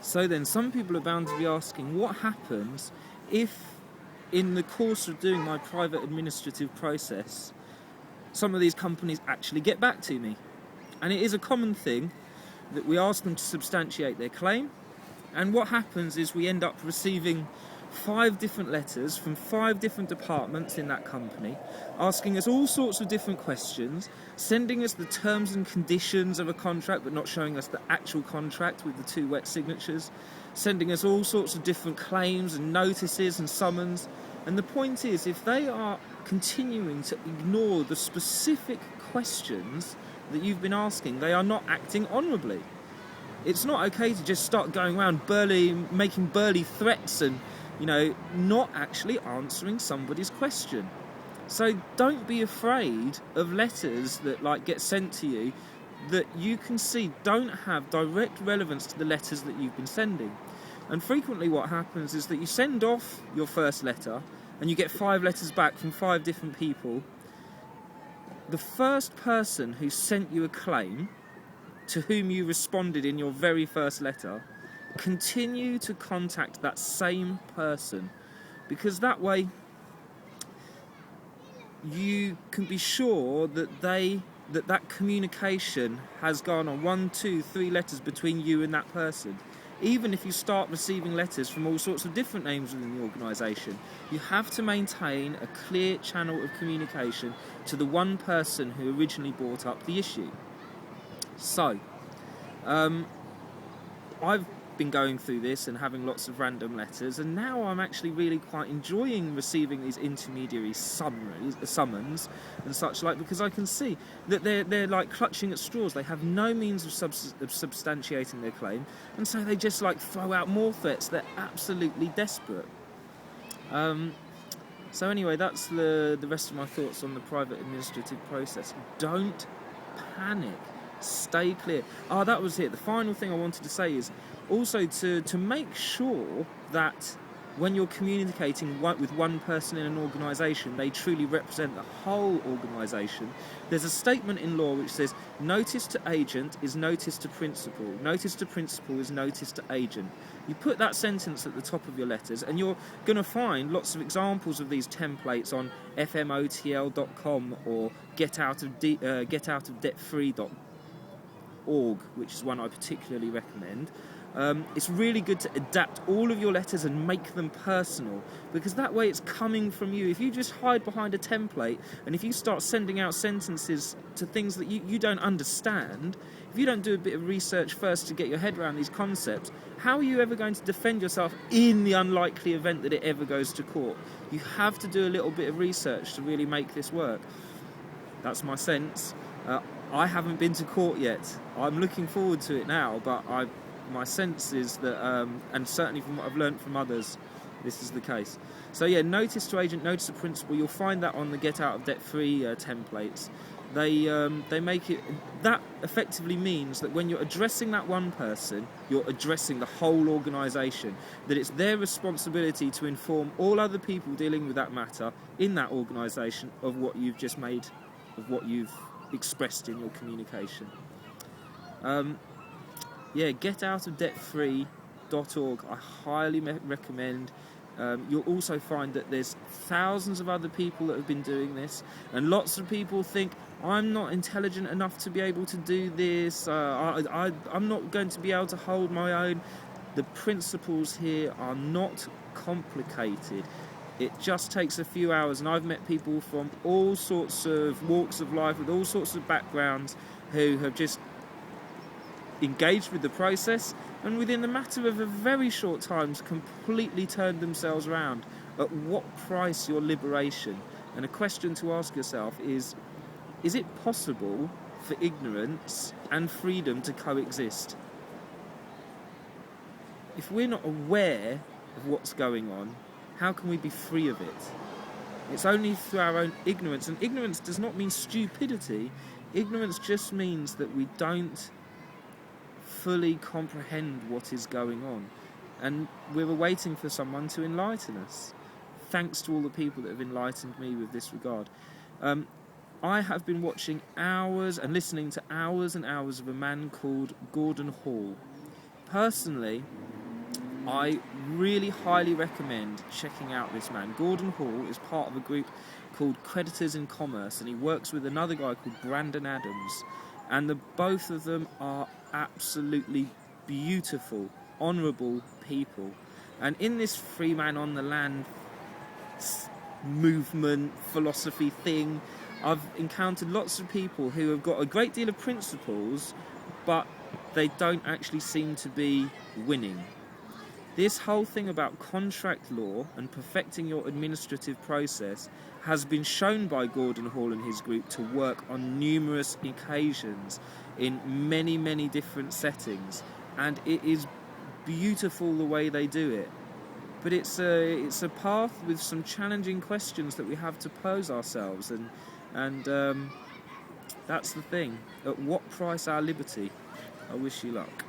So then some people are bound to be asking, what happens if in the course of doing my private administrative process, some of these companies actually get back to me? And it is a common thing that we ask them to substantiate their claim, and what happens is we end up receiving 5 different letters from 5 different departments in that company, asking us all sorts of different questions, sending us the terms and conditions of a contract but not showing us the actual contract with the 2 wet signatures, sending us all sorts of different claims and notices and summons. And the point is, if they are continuing to ignore the specific questions that you've been asking, they are not acting honourably. It's not okay to just start going around making burly threats and, not actually answering somebody's question. So don't be afraid of letters that get sent to you that you can see don't have direct relevance to the letters that you've been sending. And frequently what happens is that you send off your first letter and you get 5 letters back from 5 different people. The first person who sent you a claim, to whom you responded in your very first letter, continue to contact that same person, because that way you can be sure that that communication has gone on 1, 2, 3 letters between you and that person. Even if you start receiving letters from all sorts of different names within the organisation, you have to maintain a clear channel of communication to the one person who originally brought up the issue. So, I've been going through this and having lots of random letters, and now I'm actually really quite enjoying receiving these intermediary summons and such like, because I can see that they're like clutching at straws. They have no means of substantiating their claim, and so they just throw out more threats. They're absolutely desperate. So anyway, that's the rest of my thoughts on the private administrative process. Don't panic. Stay clear. That was it. The final thing I wanted to say is also to make sure that when you're communicating with one person in an organisation, they truly represent the whole organisation. There's a statement in law which says notice to agent is notice to principal. Notice to principal is notice to agent. You put that sentence at the top of your letters, and you're going to find lots of examples of these templates on fmotl.com or getoutofdebtfree.org, which is one I particularly recommend. It's really good to adapt all of your letters and make them personal, because that way it's coming from you. If you just hide behind a template, and if you start sending out sentences to things that you don't understand, if you don't do a bit of research first to get your head around these concepts, how are you ever going to defend yourself in the unlikely event that it ever goes to court? You have to do a little bit of research to really make this work. That's my sense. I haven't been to court yet. I'm looking forward to it now, but my sense is that, and certainly from what I've learned from others, this is the case. So yeah, notice to agent, notice to principal, you'll find that on the Get Out of Debt Free templates. They make it, that effectively means that when you're addressing that one person, you're addressing the whole organisation, that it's their responsibility to inform all other people dealing with that matter in that organisation of what you've just made, of what you've expressed in your communication. Getoutofdebtfree.org I highly recommend. You'll also find that there's thousands of other people that have been doing this, and lots of people think, I'm not intelligent enough to be able to do this, I'm not going to be able to hold my own. The principles here are not complicated. It just takes a few hours, and I've met people from all sorts of walks of life with all sorts of backgrounds who have just engaged with the process, and within the matter of a very short time completely turned themselves around. At what price your liberation? And a question to ask yourself is it possible for ignorance and freedom to coexist? If we're not aware of what's going on, how can we be free of it? It's only through our own ignorance, and ignorance does not mean stupidity. Ignorance just means that we don't fully comprehend what is going on, and we're waiting for someone to enlighten us. Thanks to all the people that have enlightened me with this regard. I have been watching hours and listening to hours and hours of a man called Gordon Hall. Personally, I really highly recommend checking out this man. Gordon Hall is part of a group called Creditors in Commerce, and he works with another guy called Brandon Adams, and both of them are absolutely beautiful, honourable people. And in this free man on the land movement, philosophy thing, I've encountered lots of people who have got a great deal of principles, but they don't actually seem to be winning. This whole thing about contract law and perfecting your administrative process has been shown by Gordon Hall and his group to work on numerous occasions in many, many different settings, and it is beautiful the way they do it. But it's a path with some challenging questions that we have to pose ourselves, and that's the thing. At what price our liberty? I wish you luck.